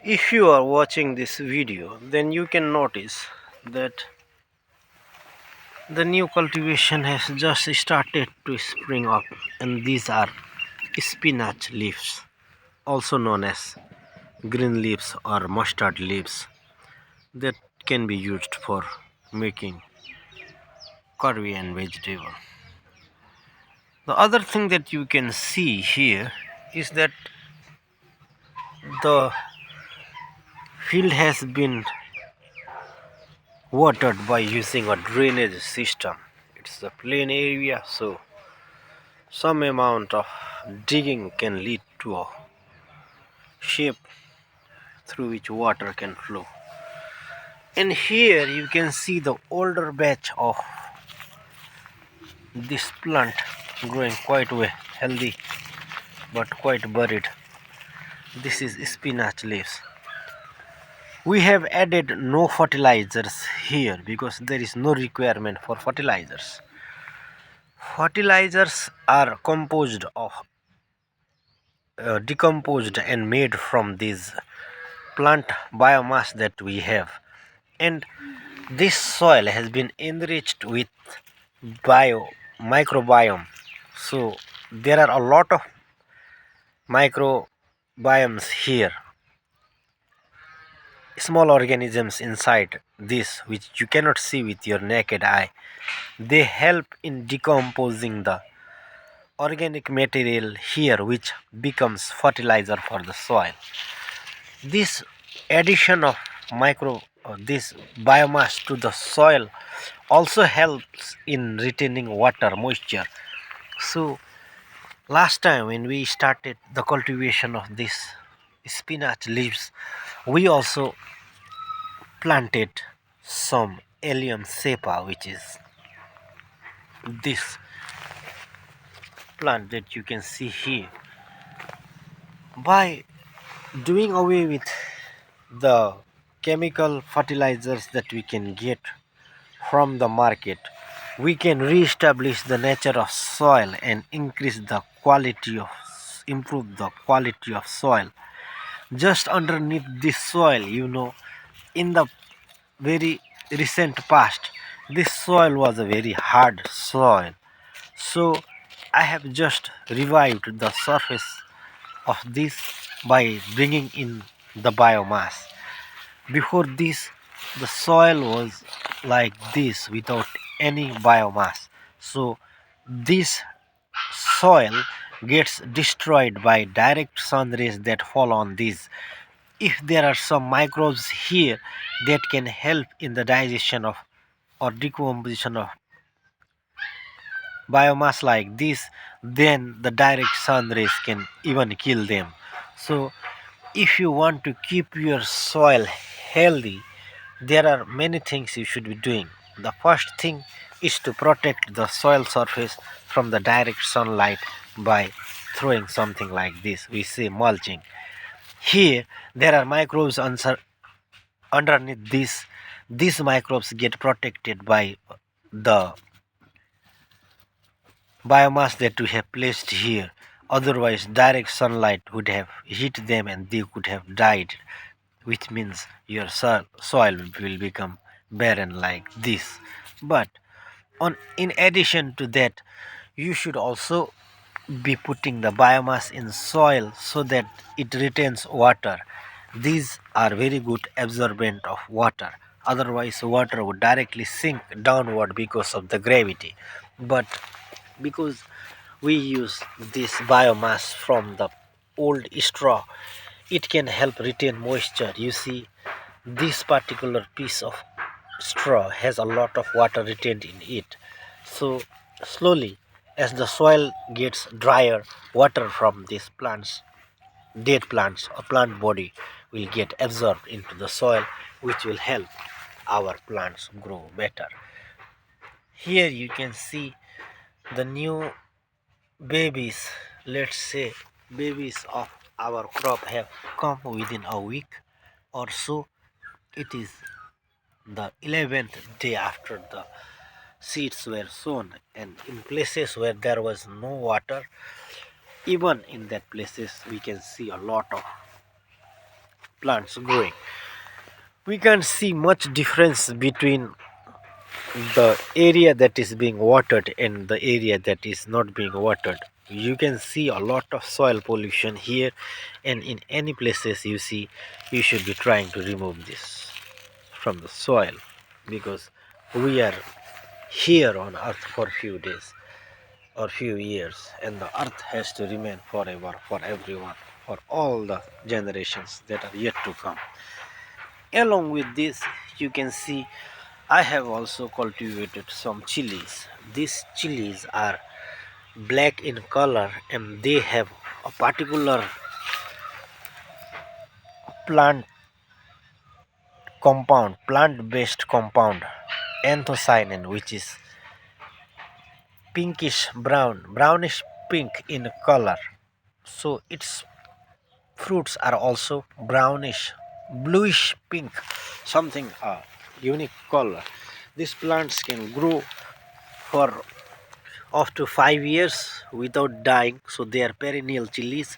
If you are watching this video, then you can notice that the new cultivation has just started to spring up, and these are spinach leaves, also known as green leaves or mustard leaves, that can be used for making curry and vegetable. The other thing that you can see here is that the field has been watered by using a drainage system. It's a plain area, so some amount of digging can lead to a shape through which water can flow. And here you can see the older batch of this plant growing quite well, healthy but quite buried. This is spinach leaves. We have added no fertilizers here because there is no requirement for fertilizers. Fertilizers are composed of decomposed and made from this plant biomass that we have, and this soil has been enriched with bio microbiome, so there are a lot of microbiomes here, small organisms inside this which you cannot see with your naked eye. They help in decomposing the organic material here, which becomes fertilizer for the soil. This addition of this biomass to the soil also helps in retaining water moisture. So last time when we started the cultivation of this spinach leaves, we also planted some allium cepa, which is this plant that you can see here. By doing away with the chemical fertilizers that we can get from the market, we can re-establish the nature of soil and improve the quality of soil. Just underneath this soil, in the very recent past, this soil was a very hard soil. So I have just revived the surface of this by bringing in the biomass. Before this, the soil was like this without any biomass. So this soil gets destroyed by direct sun rays that fall on this. If there are some microbes here that can help in the digestion of or decomposition of biomass like this, then the direct sun rays can even kill them. So if you want to keep your soil healthy, there are many things you should be doing. The first thing is to protect the soil surface from the direct sunlight by throwing something like this. We say mulching. Here there are microbes underneath this. These microbes get protected by the biomass that we have placed here. Otherwise, direct sunlight would have hit them and they could have died, which means your soil will become barren like this. But in addition to that, you should also be putting the biomass in soil so that it retains water. These are very good absorbent of water. Otherwise, water would directly sink downward because of the gravity. But because we use this biomass from the old straw, it can help retain moisture. You see, this particular piece of straw has a lot of water retained in it. So slowly, as the soil gets drier, water from these plants, dead plants or plant body, will get absorbed into the soil, which will help our plants grow better. Here you can see the new babies, let's say babies of our crop have come within a week or so. It is the 11th day after the seeds were sown, and in places where there was no water, even in that places we can see a lot of plants growing. We can't see much difference between the area that is being watered and the area that is not being watered. You can see a lot of soil pollution here, and in any places you see, you should be trying to remove this from the soil, because we are here on earth for few days or few years, and the earth has to remain forever for everyone, for all the generations that are yet to come. Along with this, you can see I have also cultivated some chilies. These chilies are black in color, and they have a particular plant compound, plant-based compound, anthocyanin, which is pinkish brown, brownish pink in color. So its fruits are also brownish, bluish pink, something unique color. These plants can grow for up to 5 years without dying, so they are perennial chilies,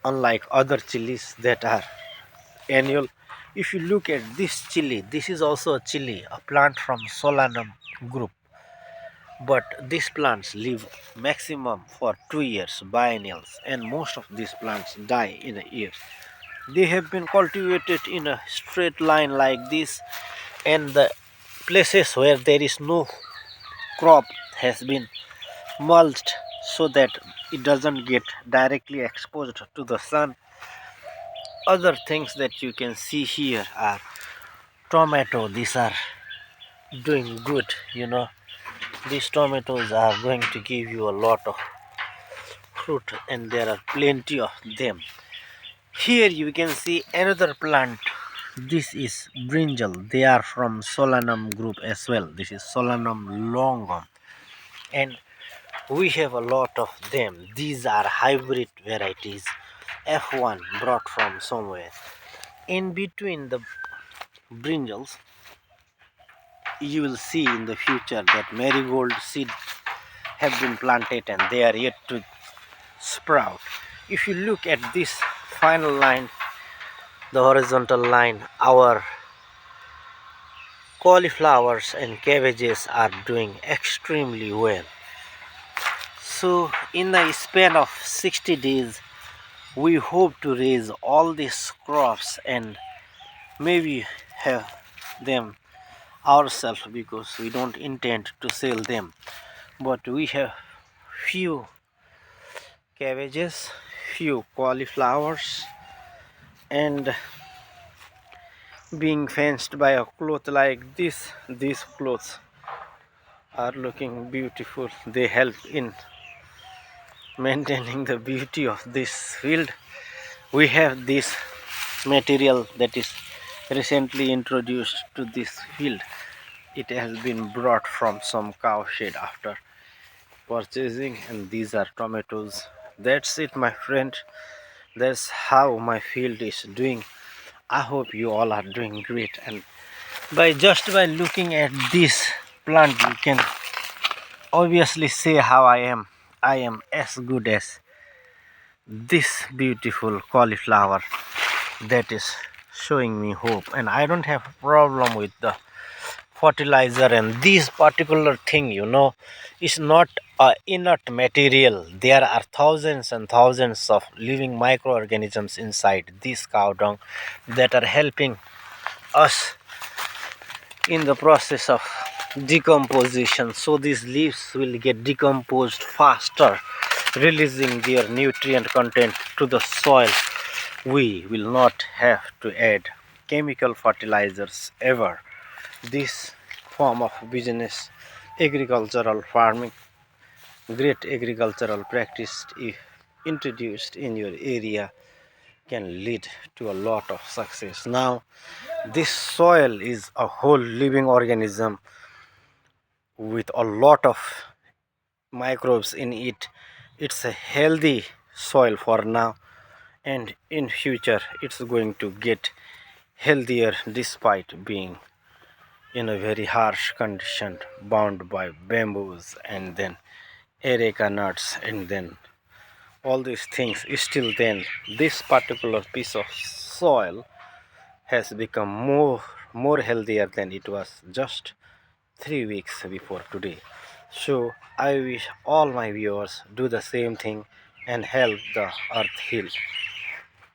unlike other chilies that are annual. If you look at this chili, this is also a chili, a plant from Solanum group, but these plants live maximum for 2 years, biennials, and most of these plants die in a year. They have been cultivated in a straight line like this, and the places where there is no crop has been mulched so that it doesn't get directly exposed to the sun. Other things that you can see here are tomato. These are doing good, these tomatoes are going to give you a lot of fruit, and there are plenty of them. Here you can see another plant. This is brinjal. They are from Solanum group as well. This is Solanum longum, and we have a lot of them. These are hybrid varieties, F1 brought from somewhere. In between the brinjals, you will see in the future that marigold seed have been planted and they are yet to sprout. If you look at this final line, the horizontal line, our cauliflowers and cabbages are doing extremely well. So in the span of 60 days, we hope to raise all these crops and maybe have them ourselves, because we don't intend to sell them, but we have few cabbages, few cauliflowers, and being fenced by a cloth like this, these clothes are looking beautiful. They help in maintaining the beauty of this field. We have this material that is recently introduced to this field. It has been brought from some cow shed after purchasing, and these are tomatoes. That's it, my friend. That's how my field is doing. I hope you all are doing great, and by looking at this plant, you can obviously say how I am. I am as good as this beautiful cauliflower that is showing me hope, and I don't have a problem with the fertilizer. And this particular thing, is not a inert material. There are thousands and thousands of living microorganisms inside this cow dung that are helping us in the process of decomposition, so these leaves will get decomposed faster, releasing their nutrient content to the soil. We will not have to add chemical fertilizers ever. This form of business, agricultural farming, great agricultural practice, if introduced in your area, can lead to a lot of success. Now, this soil is a whole living organism with a lot of microbes in it. It's a healthy soil for now, and in future it's going to get healthier despite being in a very harsh condition, bound by bamboos and then areca nuts and then all these things. Still then, this particular piece of soil has become more healthier than it was just 3 weeks before today. So I wish all my viewers do the same thing and help the earth heal.